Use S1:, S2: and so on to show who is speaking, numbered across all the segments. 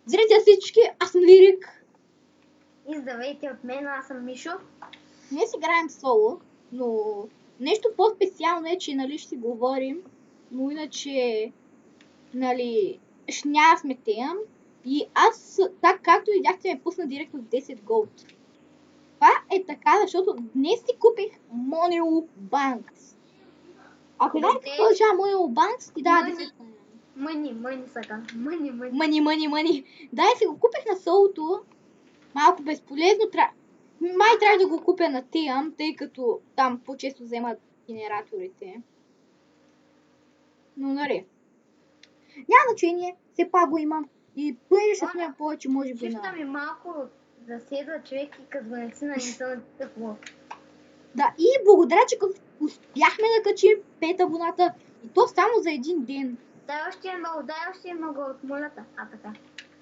S1: Здравейте всички, аз съм Лирик.
S2: И здравейте от мен, аз съм Мишо.
S1: Ние си играем соло, но нещо по-специално е, че нали ще си говорим, но иначе нали ще няма сметеям. И аз, так както видяхте, ме пусна директно 10 голд. Това е така, защото днес си купих Money Banks. Ако знаете какво означава Money Banks, ти дава 10.
S2: Мъни сега. Мъни.
S1: Мъни. Да, и си го купих на солото. Малко безполезно. Май трябва да го купя на Тиам, тъй като там по-често вземат генераторите. Но нали. Няма значение, все пак го имам. И понеже ще сме повече, може би
S2: Шифта ми малко заседва човек и като наистина не съм такова.
S1: Да, и благодаря, че успяхме да качим 5 абоната. И то само за един ден.
S2: Дай още много от молята. Така.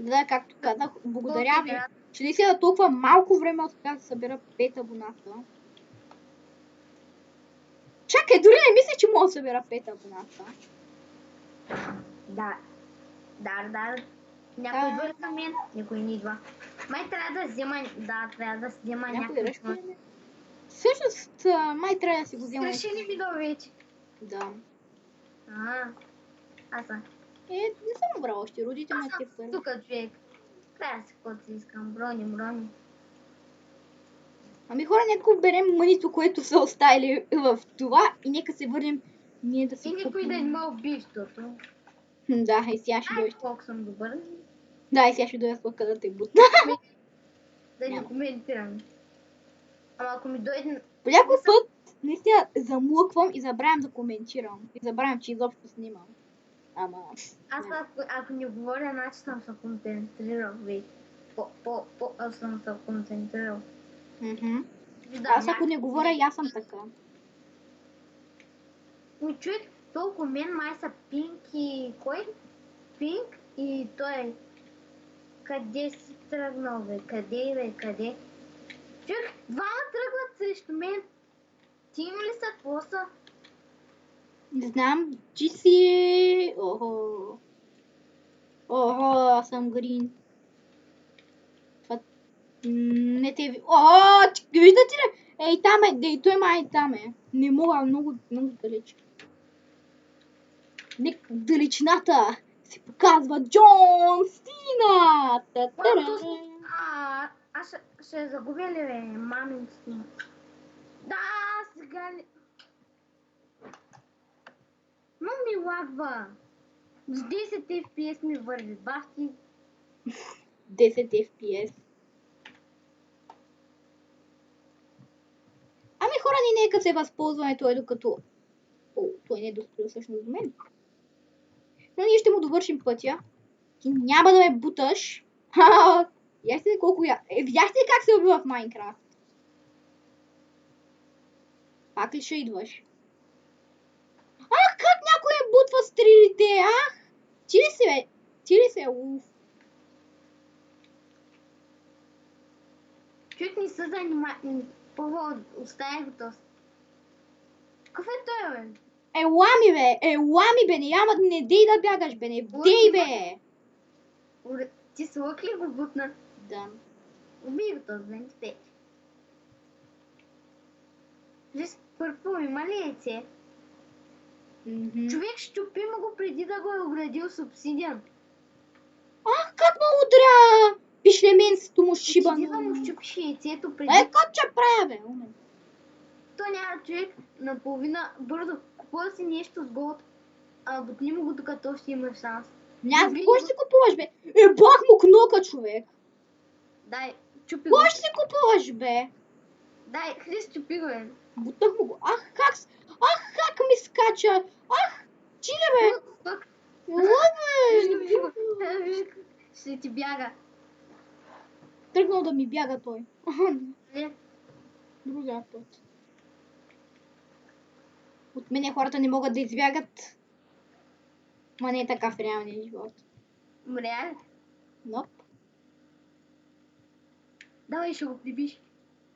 S1: Да, както казах, благодаря ви, че наистина толкова малко време успях да събера 5 абоната. Чакай, дори не мисля, че мога да събера 5 абоната.
S2: Да. Някой идва към мен, никой не идва. Май трябва да взема, някой
S1: нещо. Всъщност, май трябва да си го взема.
S2: Страшени видео вече.
S1: Да.
S2: Аз съм.
S1: Не съм брал още, родителите ме те първо.
S2: Тук човек. Трябва да си каквото си искам. Брони.
S1: Ами хора, нека берем мънито, което са оставили в това и нека се върнем ние да си
S2: купим. И никой да има убийството.
S1: Да, и сега ще дойде.
S2: Колко съм добър.
S1: Да, и сега ще дойде слъка да те бутна.
S2: Да не коментирам. Ама ако ми дойде...
S1: По някой път наистина замлъквам и забравям да коментирам. И забравям, че изобщо снимам. Ама...
S2: Аз ако не говоря, значи съм се концентрирал вече. Аз съм се концентрирал.
S1: Аз ако не говоря, и аз съм така.
S2: Човек, толкова мен май са Пинк и... Кой? Пинк и той. Къде си тръгнал, бе? Къде? Човек, двама тръгват срещу мен. Ти има ли са? Какво са?
S1: Не знам, че си... Охо, аз съм грин. Това... Не те ви... Виждате ли? Ей, там е, той май там е. Не мога, много далеч. Далечината се показва Джон Сина!
S2: Аз ще загубя ли, бе, маминците? Да, сега ли... Но ми лагва. С 10 FPS ми върви, бахти.
S1: 10 FPS. Ами хора, нека се възползваме той докато... той не е достроил всъщност до мен. Но ние ще му довършим пътя. Ти няма да ме буташ. Видяхте ли колко видяхте ли как се убива в Майнкрафт? Пак ли ще идваш? Как някой ме бутва стрелите, Ти ли се, уф?
S2: Чуть не се занимава. Първо оставя го този. Какъв е той, бе?
S1: Елами бе, не дей да бягаш бе, не дей бе!
S2: Ти с лък ли го бутна?
S1: Да.
S2: Убий го този, не те. Първо, има ли яйце? Човек щупи му го преди да го е оградил с обсидиан.
S1: Как ме удря! Пишлеменството му шибано.
S2: Ти да му щупиш яйцето преди...
S1: Как че правя, бе?
S2: То няма човек наполовина бързо. Купува си нещо с голд, бутни му го, докато ще имаш шанс.
S1: Няма, какво ще си купуваш, бе? Бах му кнока, човек.
S2: Дай, чупи го.
S1: Какво ще си купуваш, бе?
S2: Дай, Хрис, чупи го, бе.
S1: Бутах му го. Как ми скача. Чиле, бе.
S2: Ще ти бяга.
S1: Тръгнал да ми бяга той. Другия път. От мене хората не могат да избягат. Ма не е така в реалния живот.
S2: Реално?
S1: Ноп.
S2: Давай, ще го прибиш.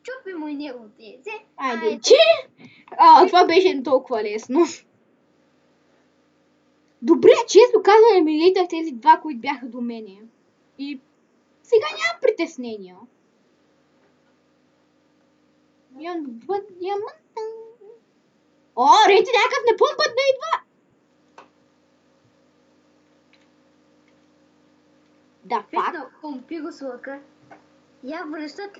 S2: Чупи му и неговото яйце.
S1: Айде, че? Това беше толкова лесно. Добре, често казвам, ми летах тези два, които бяха до мене. И сега нямам притеснения. Диаманта. О, Рети някакъв непълн път да идва! Да, пак.
S2: Видно, помпи го с лъка. Я връщат.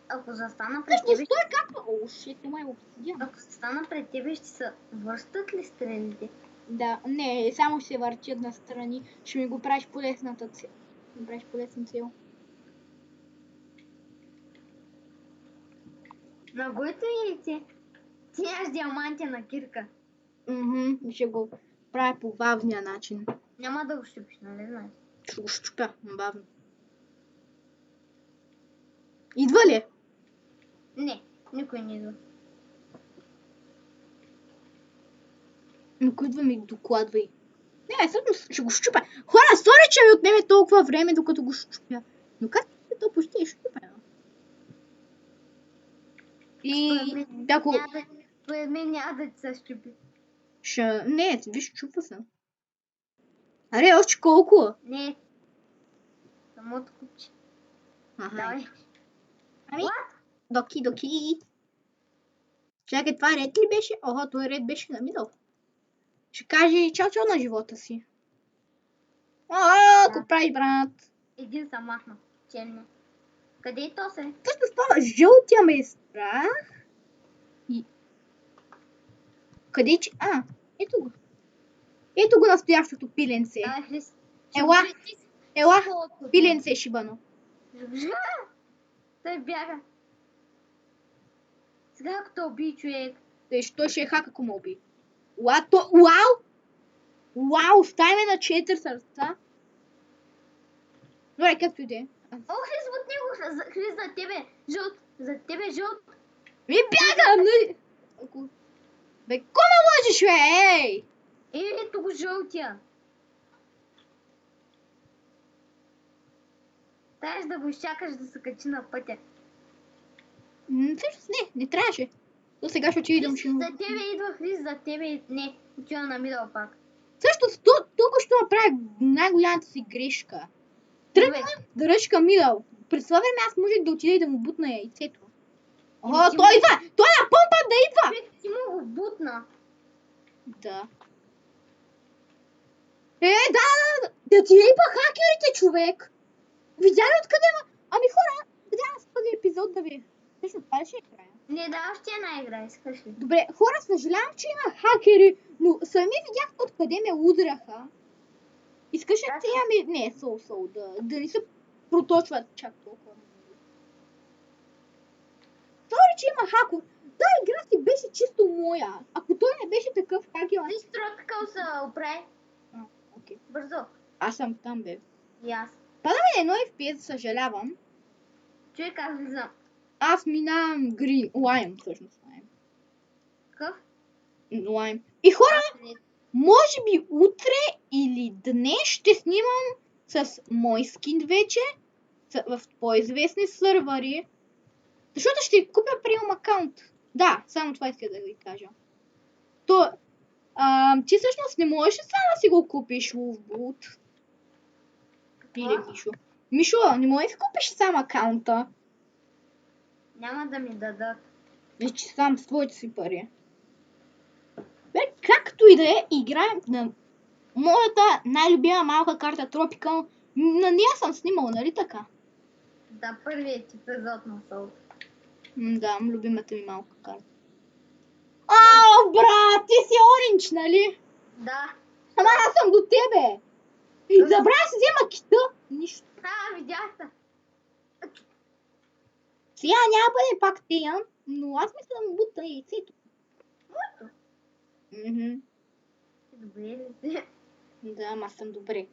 S2: Ако застана пред
S1: Всъщност
S2: тебе,
S1: той как... О, шит, май обсидиан.
S2: ако застана пред тебе, ще се връщат ли стрелите?
S1: Да, не, само ще се въртят настрани. Ще ми го правиш по лесната цел. Ще ми правиш по лесна цел.
S2: На гоите яйце. Ти нямаш диамантена кирка.
S1: Ще го правя по бавния начин.
S2: Няма да го щупиш, нали знаеш?
S1: Ще го щупя бавно. Идва ли?
S2: Не, никой не идва.
S1: Никой идва ми докладвай. Не, всъщност ще го щупя. Хора, сори, че ми отнеме толкова време, докато го щупя. Но как то почти е щупено? И ако...
S2: Според мен няма да ти се щупи.
S1: Не, виж, чупва се. Аре, още колко?
S2: Не. Самото купче.
S1: Аха.
S2: Давай.
S1: Ами, доки. Чакай, това ред ли беше? Ого, той ред беше на мидъл. Ще каже чао на живота си. Ако прави, брат.
S2: Един съм махна. Черно. Къде е то се?
S1: Всъщност това жълтия ме е страх. И... Къде че... Ето го. Ето го настоящото пиленце.
S2: Давай, Хрис.
S1: Ела, пиленце е шибано.
S2: Той бяга. Сега ако те уби човек.
S1: Той ще е хак, ако ме уби. Вау, стай ме на 4 сърца. Добре, както и да е.
S2: О, Хрис, от него. Хрис, за тебе. Жълт. За тебе жълт.
S1: Ми бягам, нали? Бе, ко ме лъжиш, бе, ей!
S2: Ето го жълтия. Трябваше да го изчакаш да се качи на пътя.
S1: Всъщност не трябваше. До сега ще отидем, ще...
S2: За тебе идва Хрис, за тебе не. Отива на мидъл пак.
S1: Всъщност тук ще направя най-голямата си грешка. Тръгвам да ръчка мидъл. През това време аз можех да отида и да му бутна яйцето. О, той идва! Той на помпа да идва!
S2: Ти му го бутна.
S1: Да. Да ти ейпа хакерите, човек! Видя ли откъде ма? Ами хора, къде аз пъде епизод да ви... Всъщност, това ли ще е края?
S2: Не, да, още една игра, искаш ли?
S1: Добре, хора, съжалявам, че има хакери, но сами видях откъде ме удряха. Искаш ли сега ми... Не, да не се проточват чак толкова. Сори, че има хакор. Та игра си беше чисто моя. Ако той не беше такъв хакер...
S2: Ти стротъкъл се оправи.
S1: Окей.
S2: Бързо.
S1: Аз съм там, бе.
S2: И аз.
S1: Пада ми едно FPS, съжалявам.
S2: Човек, аз влизам.
S1: Аз минавам Green. Lime, всъщност.
S2: Какъв?
S1: Lime. И хора, може би утре или днес ще снимам с мой скин вече в по-известни сървъри. Защото ще купя премиум акаунт. Да, само това иска да ви кажа. Ти всъщност не можеш само да си го купиш Wolfboot. Или Мишо. Мишо, не можеш да купиш сам акаунта.
S2: Няма да ми дадат.
S1: Вече сам с твоите си пари. Бе, както и да е, играем на моята най-любима малка карта Tropical. На нея съм снимал, нали така?
S2: Да, първият епизод на Сол.
S1: Да, любимата ми малка карта. Брат, ти си оранж, нали?
S2: Да.
S1: Ама аз съм до тебе. И забравя си взема кита. Нищо.
S2: Видях се.
S1: Сега няма бъде пак тея, но аз мисля да му бутна яйцето.
S2: Моето? Добре ли си?
S1: Да, ама съм добре.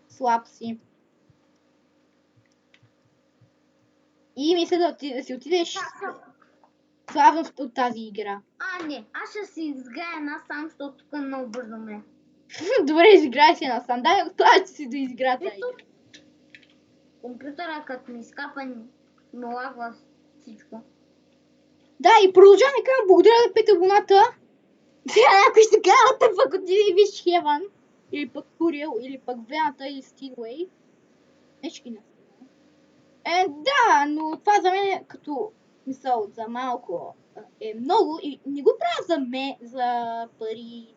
S1: Слаб си. И мисля да си отидеш славно от тази игра.
S2: Не, аз ще си изграя една сам, защото тук много бързо ме.
S1: Добре, изиграй си една сам. Дай това си да изиграта игра.
S2: Компютъра като ми изкапа, ми лагва всичко.
S1: Да, и продължаваме към благодаря за 5 абоната. Сега някой ще казва, пък отиде и виж Хеван. Или пък Турил, или пък Вената, или Стилуей. Нечки не са. Да, но това за мен е като мисъл за малко е много и не го правя за мен, за пари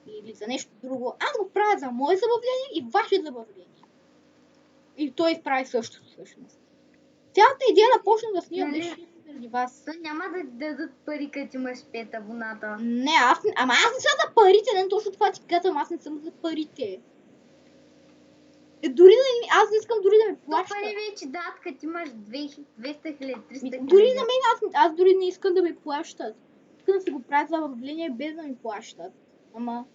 S1: или за нещо друго. Аз го правя за мое забавление и ваше забавление. И той изправи същото всъщност. Цялата идея да почна да снимам беше заради вас.
S2: То няма да ти дадат пари, като имаш 5 абоната.
S1: Не, аз не съм за парите, не точно това ти казвам, аз не съм за парите. Дори да аз не искам дори да ме
S2: То
S1: плащат.
S2: пари вече дадат, като имаш 200 000, 300 000.
S1: Дори на мен аз дори не искам да ме плащат. Искам да си го правя за забавление без да ми плащат. Ама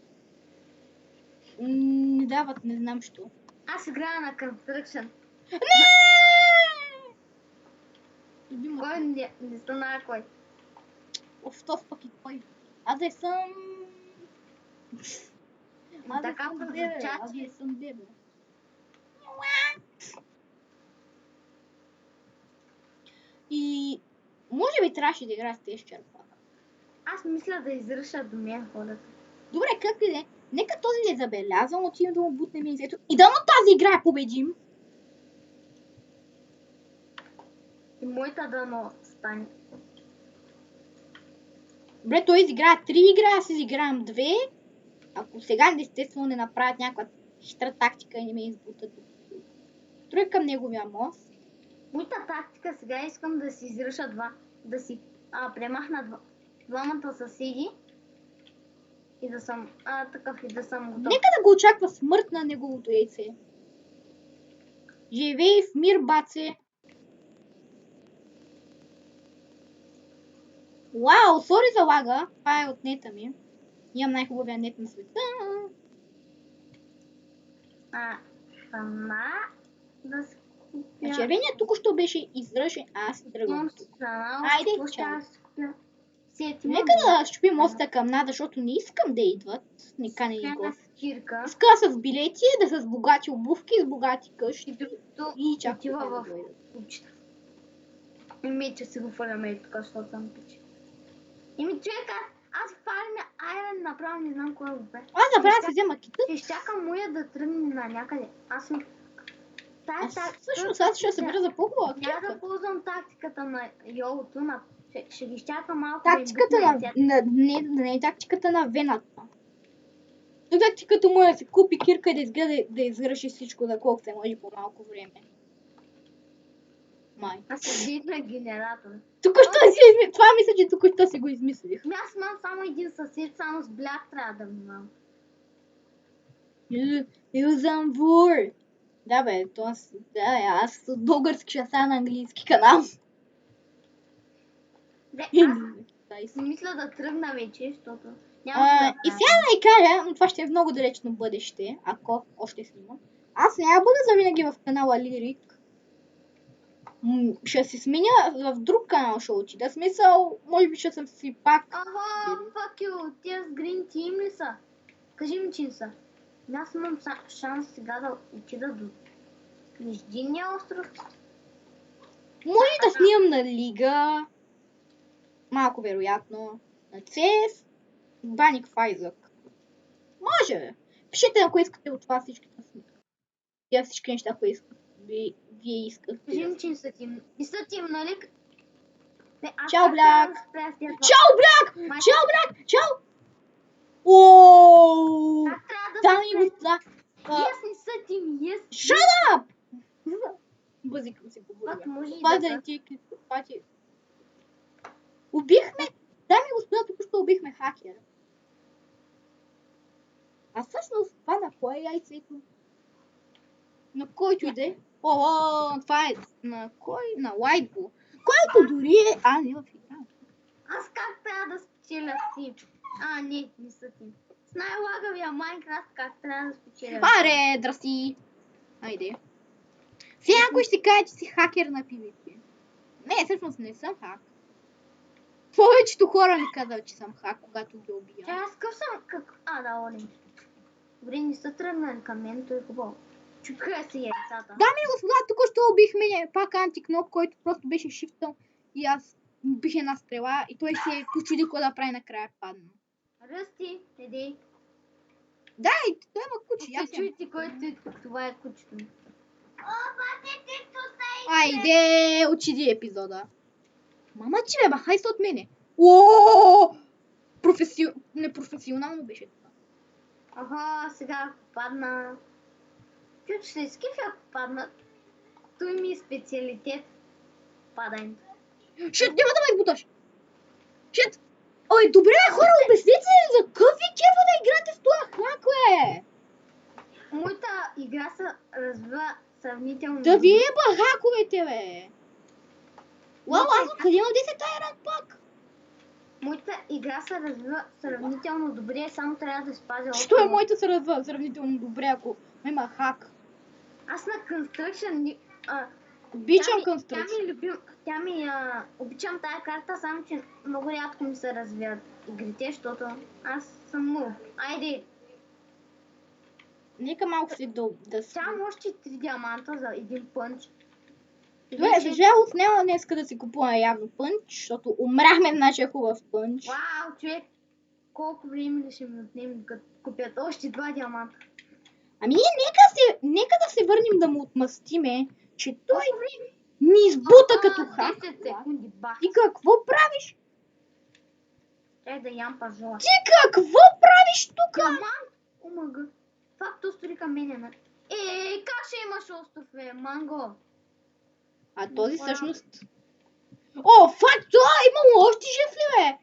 S1: не дават, не знам що.
S2: Аз играя на Construction.
S1: Не!
S2: Кой не знае кой.
S1: Оф, то пък и кой. Аз не съм...
S2: Така прозвуча,
S1: аз не съм бебе. И може би трябваше да играя с тези черпак.
S2: Аз мисля да изръша до мен хората.
S1: Добре, както и да е. Нека този не е забелязвам, отивам да му бутнем лицето. И дано тази игра я победим.
S2: И моята дано стане.
S1: Добре, той изиграе 3 игри, аз изиграем 2. Ако сега естествено не направят някаква хитра тактика и не ме избутат. Трой към неговия мост.
S2: Моята тактика сега искам да си изръша да си премахна двамата съседи и да съм такъв и да съм готов.
S1: Нека да го очаква смърт на неговото яйце. Живей в мир, баце. Вау, сори за лага. Това е от нета ми. Имам най-хубавия нет на света.
S2: Сама да си купя.
S1: Червеният току-що беше изръжен, аз тръгвам тук. Айде, чао. Нека да щупим моста към над, защото не искам да идват. Не кане ни гости. Иска с билети, да са с богати обувки, с богати къщи. И чакай да дойдат.
S2: Мече си го фърляме тук, защото съм пича. Човека, аз фармя айрен направо не знам кой го бе.
S1: Аз забравя да си взема кита.
S2: Ще чакам моя да тръгне на някъде.
S1: Всъщност аз ще се бера за по-хубава
S2: Няма
S1: клетка.
S2: да ползвам тактиката на йолото, ще ги изчакам малко
S1: Тактиката не е тактиката на вената. Тактиката му е да се купи кирка и да изгледа да извърши всичко за колко се може по малко време. Май.
S2: Аз се видна генератор.
S1: Това мисля, че току-що си го измислих.
S2: Аз имам само един съсед, само с бляк трябва да внимавам.
S1: Юзам вур. Да бе, аз от български ще стана на английски канал.
S2: Аз мисля да тръгна вече, защото
S1: и сега да ви кажа, но това ще е много далечно бъдеще, ако още снимам. Аз няма бъда завинаги в канала Лирик. Ще се сменя в друг канал, ще отида. Смисъл, може би ще съм си пак.
S2: Fuck you, тия с Green Team ли са? Кажи ми, че са. Аз имам шанс сега да отида до Междинния остров.
S1: Може да снимам на Лига. Малко вероятно. На CS. Баник в Айзък. Може бе. Пишете, ако искате от това всичките снимки. Тя всички неща, ако искате. Вие искате.
S2: Кажи ми, че са тим. И са тим, нали?
S1: Чао, Бляк! Чао, Бляк! Чао, Бляк! Чао! Ооо! Дами и господа!
S2: Yes, не са тим, yes!
S1: Shut up! Бъзикам си говоря. Това да не ти е клипка. Това ти е... Убихме! Дами и господа, току-що убихме хакера. А всъщност това на кое е яйцето? На който иде? Това е на кой? На Лайтбо. Който дори е... не в игра.
S2: Аз как трябва да спечеля с тим? Не са тим. С най-лагавия Майнкрафт как трябва да спечеля?
S1: Аре, здрасти! Айде. Сега някой ще каже, че си хакер на PvP. Не, всъщност не съм хак. Повечето хора ми казват, че съм хак, когато ги убия.
S2: Аз къв съм да, олим. Добре, не са тръгнали към мен, то е хубаво. Чупиха се яйцата.
S1: Дами и господа, тук ще убихме пак антикноп, който просто беше шифтъл и аз бих една стрела и той се почуди какво да прави накрая падна.
S2: Ръсти, еди.
S1: Да, и той има куче. Аз
S2: Се чуйте, който е, това е кучето.
S1: Айде, учиди епизода. Мама, че бе, махай се от мене. Ооо! Непрофесионално беше това.
S2: Ага, сега падна. Чуйте, ще изкифи ако паднат. Той ми е специалитет. Падането.
S1: Шит, няма да ме буташ. Шит. Ой, добре, хора, обясните за какъв ви кефа да играте с това хак, бе?
S2: Моята игра се развива сравнително.
S1: Да ви еба хаковете, бе. Лало, аз откъде има 10 тая ранг пак?
S2: Моята игра се развива сравнително добре, само трябва да спазя
S1: Що е моята се развива сравнително добре, ако има хак?
S2: Аз на Construction...
S1: Обичам
S2: Тя
S1: Construction.
S2: ми любим... Обичам тая карта, само че много рядко ми се развиват игрите, защото аз съм нуб. Айде,
S1: Нека малко си да си.
S2: тя още 3 диаманта за един пънч.
S1: Добре, за жалост няма днеска да си купуваме явно пънч, защото умряхме на нашия хубав пънч.
S2: Вау, човек! Колко време ли ще ми отнеме като купят още 2 диаманта?
S1: Ами нека да се върнем да му отмъстиме, че той
S2: Колко време?
S1: ни избута като хак.
S2: 10 секунди, бах.
S1: И какво правиш?
S2: Чай да ям пажола.
S1: Ти какво правиш тук?
S2: Диамант? Омага. Това стори към мене, нали? Как ще имаш остров, бе, манго?
S1: А този всъщност... О, факт, това имало още жив ли, бе?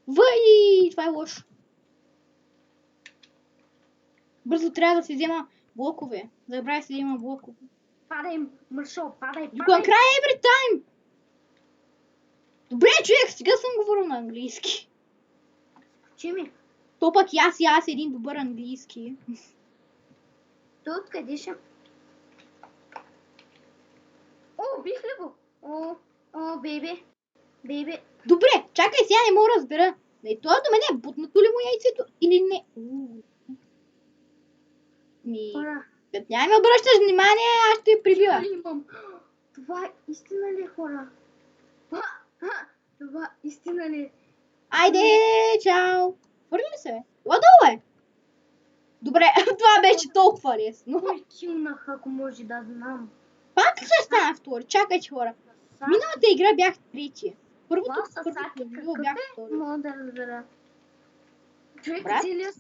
S1: Въй, това е лошо. Бързо трябва да си взема блокове. Забравя си да има блокове.
S2: Падай, мършо, падай,
S1: До
S2: падай.
S1: края every time! Добре, човек, сега съм говорил на английски.
S2: Чи ми?
S1: То пък и аз един добър английски.
S2: Той откъде ще... О, бих ли го? О, бейби. Бейби.
S1: Добре, чакай, сега не мога да разбера. Не, това до мене е бутнато ли му яйцето или не?
S2: Хора.
S1: Като няма ми обръщаш внимание, аз ще я прибила.
S2: Ли имам? Това истина ли е, хора? Това истина ли е?
S1: Айде, чао. Върни ли се, бе? Ладо, бе. Добре, това беше толкова лесно.
S2: Кой килнах, ако може да знам?
S1: Пак ще стана втори. Чакайте, хора. Миналата игра бях трети. Първото бях втори.
S2: Мога да разбера. Човек,
S1: Брат?
S2: целият...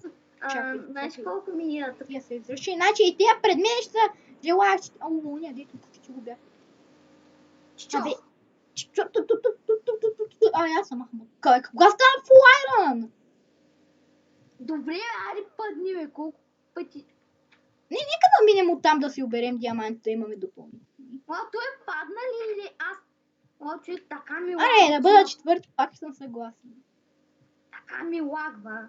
S2: Знаеш
S1: чакай.
S2: колко ми е?
S1: Тия се изруши. Значи и тия пред мен ще са желаящи. О, ня, дето че го бях. Абе. Аз съм Ахмед. Кога ставам Full Iron?
S2: Добре, ари падни, бе, колко пъти.
S1: Нека да минем оттам да си оберем диамантите, имаме допълнителни.
S2: Той е падна ли или аз? Човек, така ми
S1: Аре, да бъда четвърти, пак съм съгласен.
S2: Така ми лагва.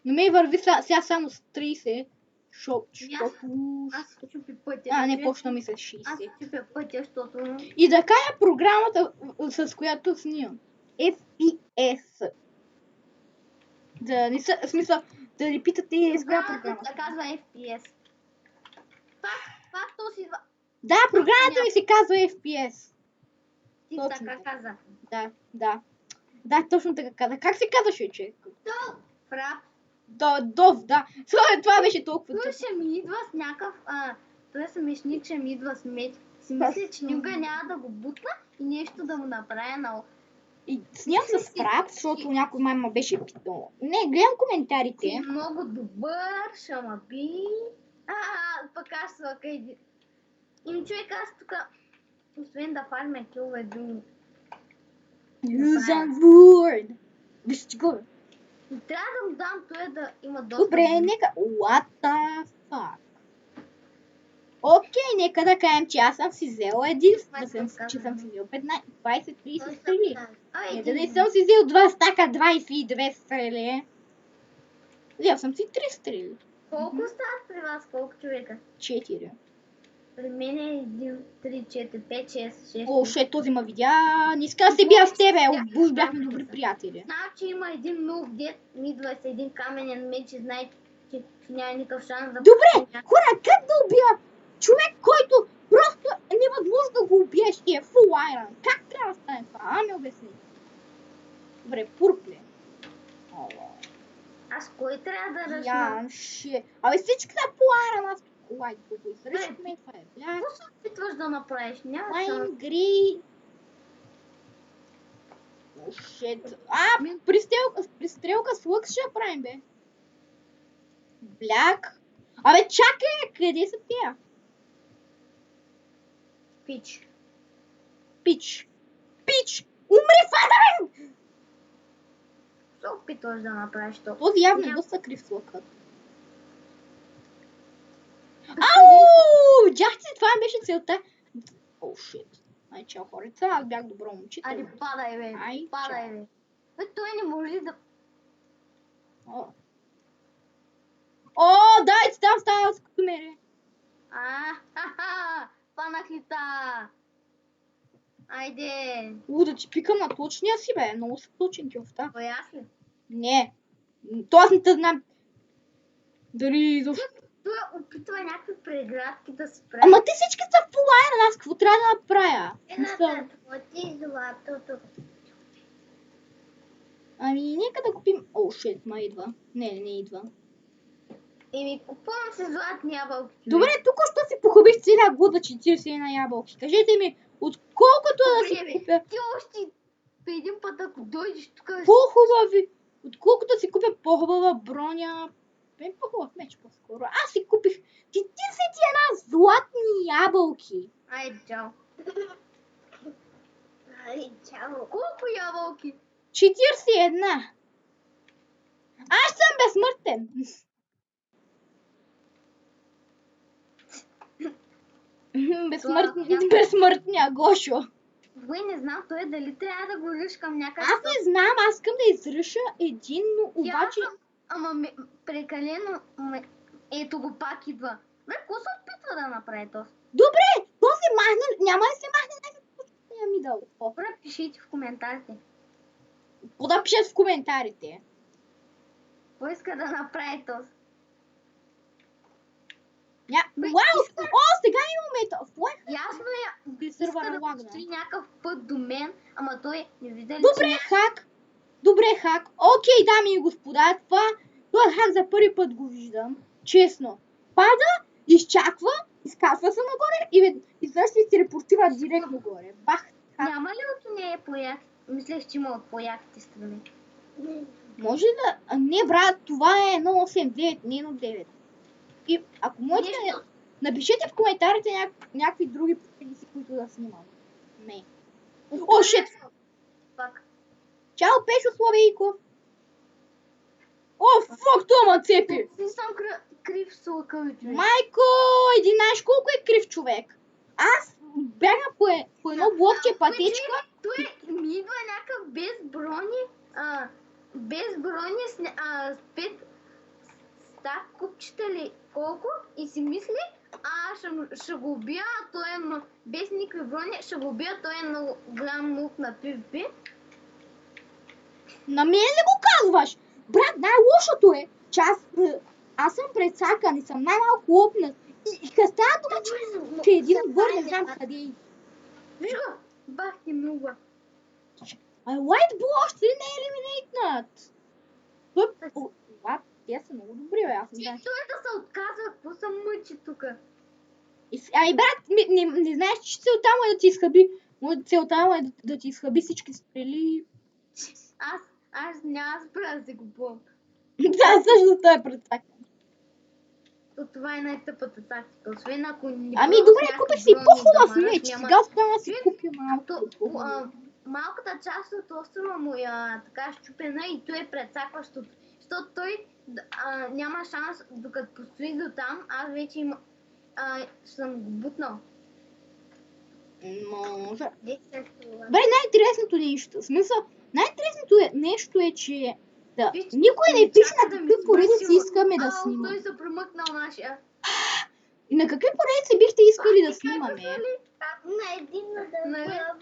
S1: Но ми върви сега само с 30, защото...
S2: Аз чупи пътя.
S1: Не, почна ми с 60.
S2: Аз чупя пътя, защото...
S1: И да кая програмата, с която снимам. FPS. Да не са, в смисъл, да не питате с коя програма.
S2: Програмата се казва FPS. Пак то си...
S1: Да, програмата ми се казва FPS.
S2: Ти
S1: Точно
S2: така каза.
S1: Да. Да, точно така каза. Как се казваше, че?
S2: Фрап.
S1: Дов, да. Това беше толкова.
S2: Той ще ми идва с някакъв... Той смешник ще ми идва с меч. Си мисля, че никога няма да го бутна и нещо да му направя на...
S1: И снимам с фрап, защото някой мама беше питал. Не, гледам коментарите.
S2: Си много добър, шама би. Пък аз слака един. И човек, аз тук, освен да фармя килове думи.
S1: Use a word. Вижте го.
S2: Трябва да му дам той да има доста.
S1: Добре, нека. What the fuck? Окей, нека да кажем, че аз съм си взела един, че съм си взел 15, 20, 30 стрели. Не, да не съм си взел 2 стака, 22 стрели. Взел съм си 3 стрели.
S2: Колко стават при вас? Колко човека?
S1: 4.
S2: При мен е 1, 3, 4, 5, 6, 6.
S1: О, ще този ма видя. Не иска да се бия с тебе. Уж бяхме добри приятели.
S2: Значи има един нов дед, ми идва с един каменен меч и знае, че няма никакъв шанс да...
S1: Добре, хора, как да убия човек, който просто е невъзможно да го убиеш и е full iron? Как трябва да стане това? Ми обясни. Добре, пурпле.
S2: Аз кой трябва да ръчна?
S1: Янше. Абе всички са по Iron аз лайк го изръчахме, това е бляк.
S2: Какво се опитваш да направиш? Няма
S1: Лайн
S2: шанс.
S1: гри. О, шет. Пристрелка с лък ще правим, бе. Бляк. Абе, чакай, къде са тия?
S2: Пич.
S1: Пич. Пич! Умри, фадър!
S2: Се опитваш да направиш то.
S1: Този явно е
S2: Няма.
S1: доста крив с лъкът. Ау! Видяхте, това ми беше целта. О, шит. Ай, чао, хорица, аз бях добро момчето.
S2: Айде, падай, бе.
S1: Ай,
S2: Падай,
S1: чао.
S2: бе. Бе, той не може да...
S1: О, дайте там става с камери.
S2: Ха-ха! Панах ли та? Айде.
S1: Да ти пикам на точния си, бе. Много са точен килфта.
S2: Кой аз ли?
S1: Не. То аз не те знам. Дали защо.
S2: Той опитва някакви преградки да спре.
S1: Ама те всички са по лайна, аз какво трябва да направя?
S2: Едната плати златото.
S1: Ами, нека да купим... О, шит, ма идва. Не идва.
S2: Еми, купувам се златни ябълки.
S1: Добре, тук що си похубих целия год за 41 ябълки. Кажете ми, отколкото да си купя...
S2: Ти още един път, ако дойдеш тук...
S1: По-хубави. Отколкото си купя по-хубава броня... По-хубав меч по-скоро. Аз си купих 41 златни ябълки.
S2: Айде, чао. Айде, чао. Колко ябълки?
S1: 41. Аз съм безсмъртен. Безсмъртния Гошо.
S2: Кой не знам, той дали трябва да го ръшкам някак.
S1: Аз не знам, аз искам да изръша един, но обаче...
S2: Ама прекалено... Ето го пак идва. Бе, какво се опитва да направи то?
S1: Добре, този махне, няма да се махне най-напочния ми дал.
S2: Добре, пишите в коментарите.
S1: Какво да пишат в коментарите?
S2: Какво иска да направи то?
S1: Вау! О, сега имаме то.
S2: Ясно е. Иска
S1: Сървъра
S2: да
S1: лагна.
S2: построи някакъв път до мен, ама той не видя ли,
S1: Добре, хак. Добре, хак. Окей, дами и господа, този хак за първи път го виждам. Честно. Пада, изчаква, изкачва се нагоре и изведнъж се репортира директно горе. Бах. Хак.
S2: Няма ли от нея по-як? Мислех, че има от по-яките страни.
S1: Може да... Не, брат, това е 189, не 1.9. И ако можете, напишете в коментарите някакви други предиси, които да снимам. Не. О, шит!
S2: Пак.
S1: Чао, Пешо Славейко! О, фак, това ма цепи!
S2: Не съм крив с лъка, човек.
S1: Майко, един знаеш колко е крив човек? Аз бягам по едно блокче пътечка.
S2: Той ми идва някакъв без брони с 5 стак купчета ли колко и си мисли, ще го убия, той е без никакви брони, ще го убия, той е много голям мук на PvP.
S1: На мен ли го казваш? Брат, най-лошото е, че аз съм прецакан и съм най-малко лопнат. И къде става това, че един отбор не знам къде е.
S2: Виж го, бах ти милба.
S1: White Bull още не е елиминейтнат. Те са много добри, бе, аз не знам.
S2: Той да се отказва, какво се мъчи тука?
S1: Ай, брат, не знаеш, че целта му е да ти изхъби. Целта му е да ти изхъби всички стрели.
S2: Аз няма спра да се купувам.
S1: Да, също той е прецакан.
S2: Това е най-тъпата тактика, освен ако не...
S1: Ами добре, купих си по-хубав меч, сега успявам да си купя малко.
S2: Малката част от острова му е така щупена и той е прецакващото. Защото той няма шанс, докато постои до там, аз вече съм го бутнал.
S1: Може. Бре, най-интересното нещо, в смисъл, най-интересното нещо е, че никой не пише на какви поредици искаме да снимаме.
S2: Той се промъкнал нашия.
S1: И на какви поредици бихте искали да снимаме?
S2: На един да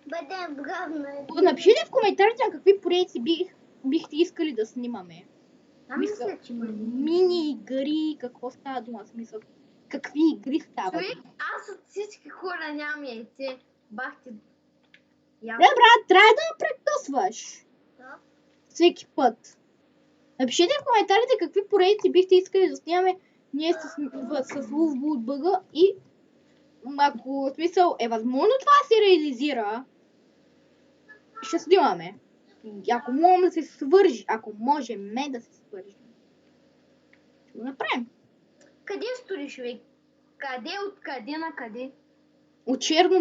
S2: бъдем бравна.
S1: Напишете в коментарите на какви поредици бихте искали да снимаме.
S2: Мисля, че
S1: мини игри, какво става дума, смисъл? Какви игри става?
S2: Човек, аз от всички хора нямам яйце. Бах ти.
S1: Бре, брат, трябва да ме прекъсваш. всеки път. Напишете в коментарите какви поредици бихте искали да снимаме ние с Wolf от бъга и ако в смисъл е възможно това да се реализира, ще снимаме. И ако можем да се свържи, ако можем да се свържим, ще го направим.
S2: Къде стоиш, човек? Къде, откъде на къде?
S1: От Черно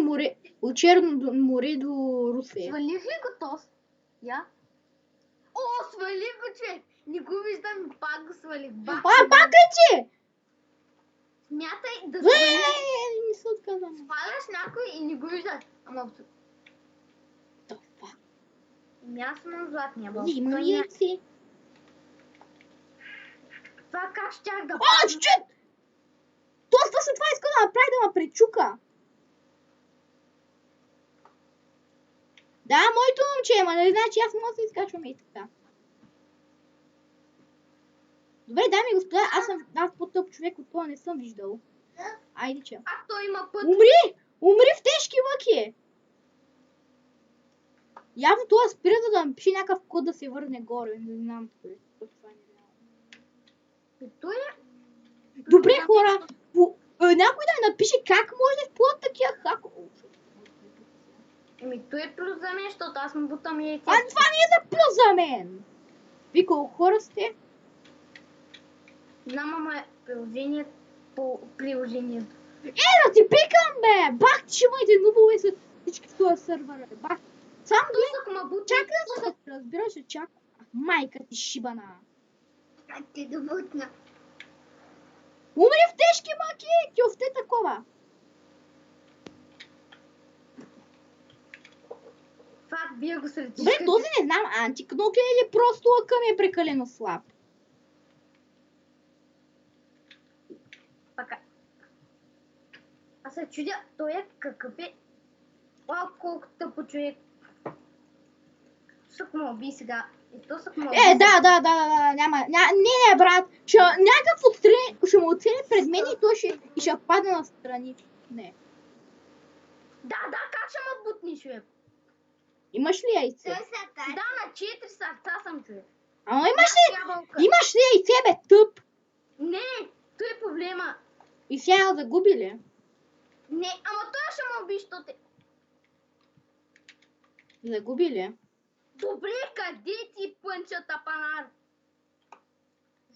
S1: море до Русе.
S2: Свалих ли го тос? Я? О, свалих го, човек! Не го виждам, пак го свалих.
S1: Пак ли ти?
S2: Смятай да свалиш.
S1: Не се отказвам.
S2: Сваляш някой и не го виждаш. Ама, аз имам златния бал.
S1: Има ли яйци?
S2: Това как щях да
S1: О,
S2: падна?
S1: чуть! Точно това иска да направи да ме пречука. Да, моето момче, ама нали значи аз мога да се изкачвам и така. Добре, дами и господа, аз по-тъп човек от това не съм виждал. Айде че.
S2: А той има път.
S1: Умри в тежки мъки! Явно това спира, за да ми пише някакъв код да се върне горе. Не знам кое. Това не знам.
S2: Той е...
S1: Добре, хора, някой да ми напише как може да изплуват такива хакове.
S2: Еми, той е плюс за мен, защото аз му бутам яйца.
S1: Това не е за плюс за мен. Вие колко хора сте?
S2: Знам, ама е приложение по приложението.
S1: Да ти пикам, бе! Бах, ти ще имате нубове с всички в този сървър, бе. Бах. Само
S2: Тусък ма бути.
S1: чакай да се разбираш, чак. Майка ти шибана.
S2: А ти добутна.
S1: Умри в тежки мъки, тюфте такова.
S2: Фак, бия го сред
S1: Добре, този не знам, антикнок е или просто лъка ми е прекалено слаб.
S2: Пака. Аз се чудя, той е какъв е. Вау, колко тъпо човек. Сък ме уби сега. И то сък ме уби.
S1: Да, няма. Не, брат. Някакъв отстрани ще му оцели пред мен и той ще падне настрани. Не.
S2: Да, как ще ме бутни, човек?
S1: Имаш ли яйце?
S2: Да, на 4 сърца съм, човек.
S1: Ама имаш ли яйце, бе, тъп?
S2: Не, той е проблема.
S1: И сега загуби ли?
S2: Не, ама той ще ме уби, що те...
S1: Загуби ли?
S2: Добре, къде ти пънча тапанар?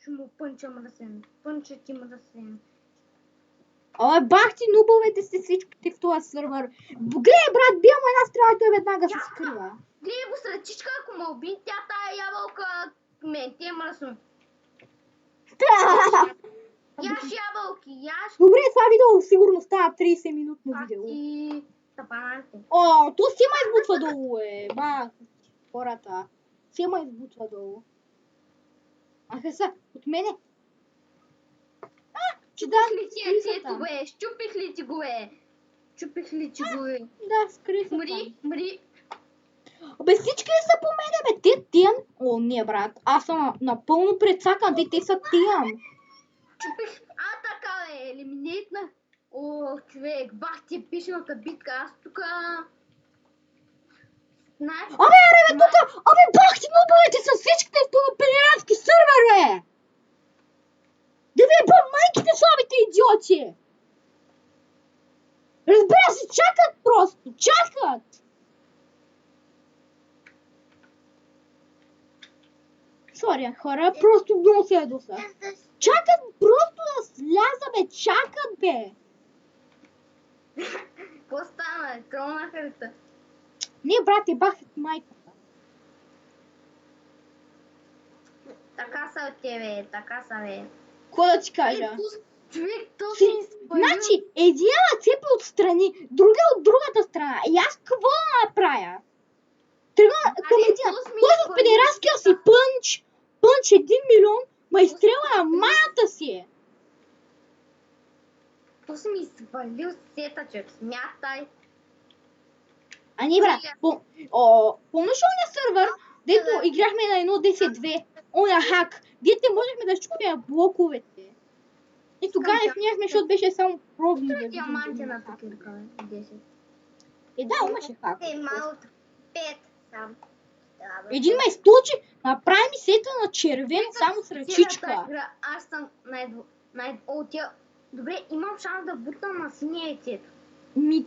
S2: Ще му пънча мръсен. Пънча ти мръсен.
S1: Абе, бах ти нубовете сте всичките в този сървър. Гледай, брат, бия му една стрела и той веднага се скрива.
S2: Гледай го сръчичка, ако ме уби, тя тая ябълка мен ти е мръсно. Яш ябълки, яш.
S1: Добре, това видео сигурно става 30 минутно видео.
S2: И тапанарите.
S1: О, то си ма избутва долу, бах. Хората. Си ма избутва долу. Аха са, от мене.
S2: Чупих ли ти яйцето, бе? Щупих ли ти го, е? Чупих ли ти го, е?
S1: Да, скри се там.
S2: Мри.
S1: Абе, всички ли са по мене, бе? Тиям. О, не, брат. Аз съм напълно прецакан. Те са тиям.
S2: Чупих. Така, бе. Елиминейтна. О, човек. Бах ти е пишната битка. Аз тука...
S1: Абе, тука! Абе, бах ти нубовете са всичките в това пелерански сървър, бе! Да ви ба майките слабите идиоти! Разбира се, чакат просто! Чакат! Сори, хора, просто много се ядоса. Чакат просто да сляза, бе! Чакат, бе!
S2: Какво стана? Кълнаха ли те?
S1: Не, брате, бах от майката.
S2: Така са от тебе, така са, бе.
S1: Какво да ти кажа?
S2: Човек, то си изпълнил.
S1: Значи, един цепи отстрани, другия от другата страна. И аз какво да направя? Тръгна към един. Той с педерастския си пънч 1 милион, ма изстрела на майната си.
S2: То си ми свалил сета, човек. Смятай.
S1: А не, брат, помниш оня сървър, дето играхме на 1.10.2, оня хак, дете можехме да щупим блоковете. И тогава не сняхме, защото беше само пробно да видим.
S2: Диаманти на такирка, 10.
S1: Да, имаше хак.
S2: Малко 5 сам.
S1: Един ме източи, направи ми сета на червен, само с ръчичка.
S2: Цялата игра, аз съм Добре, имам шанс да бутна на синия яйцето.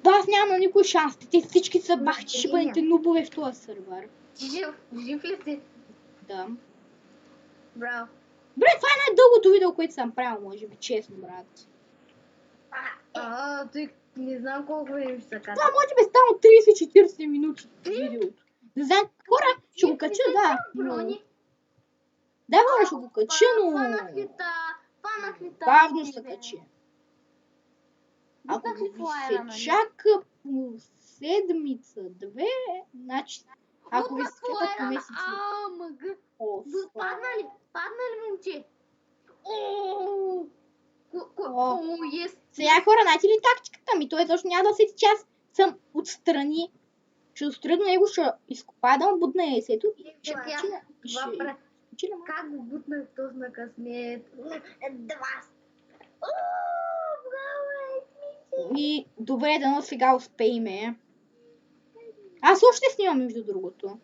S1: Аз нямам никой шанс. Те всички са бахти шибаните нубове в този сервер.
S2: Жив ли си?
S1: Да.
S2: Браво.
S1: Бре, това е най-дългото видео, което съм правил, може би, честно, брат.
S2: Той не знам колко време ще се казва.
S1: Това може би става 30-40 минути видеото. Не знам, хора, ще го кача, да. Да, хора, ще го кача, но...
S2: Фанах ли та?
S1: Бавно се качи. Ако ви се чака по седмица-две, значи... Ако ви се чака по месец...
S2: Падна ли, момче?
S1: Сега, хора, знаете ли тактиката ми? Той точно няма да седи, че аз съм отстрани. Ще отстрани до него, ще изкопая да му бутна яйцето и ще
S2: Как го бутнах този на късмет?
S1: И добре, дано сега успееме. Аз още снимам, между другото.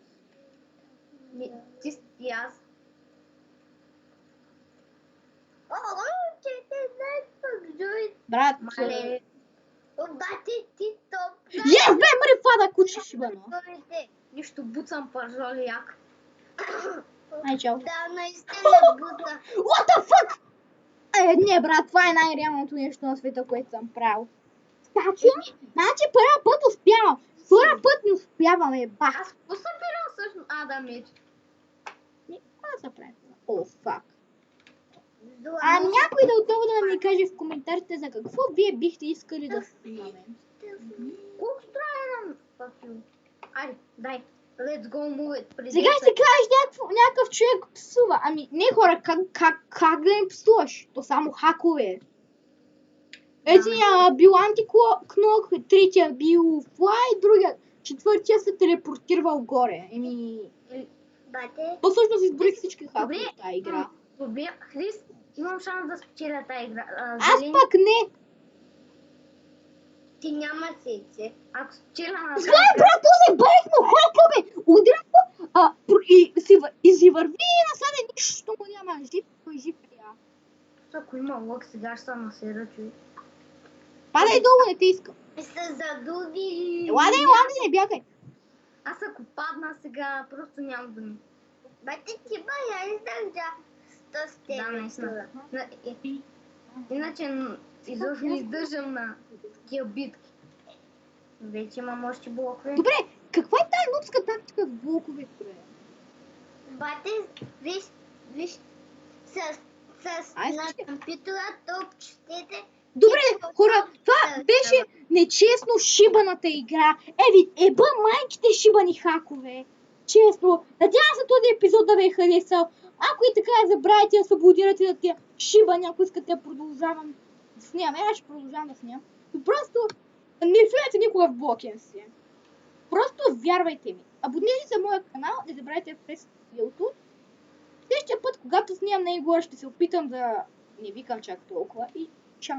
S2: Ти и аз.
S1: Брат,
S2: обаче ти топ.
S1: Yes, бе, мъри фада, куче шибано.
S2: Нищо, буцам пържоли як.
S1: Ай, чао.
S2: Да, наистина бута.
S1: What the fuck? Не, брат, това е най-реалното нещо на света, което съм правил. Значи първия път успявам. Втория път не успяваме, бах.
S2: Аз посъбирам всъщност Адамич.
S1: Какво да правим? О, фак. Някой да отново да ми каже в коментарите за какво вие бихте искали да снимаме.
S2: Колко трябва да Айде, дай. Let's go move it.
S1: Сега ще кажеш някакъв човек псува. Ами не хора, как да им псуваш? То само хакове. Единия бил антикнок, третия бил флай, другия, четвъртия се телепортирал горе. То всъщност изборих всички хакове в тази игра.
S2: Добре, Хрис, имам шанс да спечеля тази игра.
S1: Аз пък не.
S2: Ти няма сейце. Ако спечеля на...
S1: Гледай, брат, този бъдех му хака, бе! Удрям го и си върви и насаде нищо му няма. Жив я.
S2: Ако има лък, сега ще съм насера, човек.
S1: Падай долу, не те искам.
S2: Се задуби.
S1: Ладе, не бягай.
S2: Аз ако падна сега, просто няма да ми. Бате ти ба, я издържа 100 степен. Да, наистина. Иначе изобщо не издържам на такива битки. Вече имам още блокове.
S1: Добре, каква е тази нубска тактика с блоковете?
S2: Бате, виж, с на компютъра топчетете.
S1: Добре, хора, това беше нечестно шибаната игра. Еба майките шибани хакове. Честно. Надявам се този епизод да ви е харесал. Ако и така забравяйте да се аплодирате на тия шибани, ако искате да продължавам да снимам. Аз ще продължавам да снимам. Но просто не влизайте никога в блокен си. Просто вярвайте ми. Абонирайте се в моя канал, не забравяйте да пресете YouTube. Следващия път, когато снимам на игра, ще се опитам да не викам чак толкова и чао!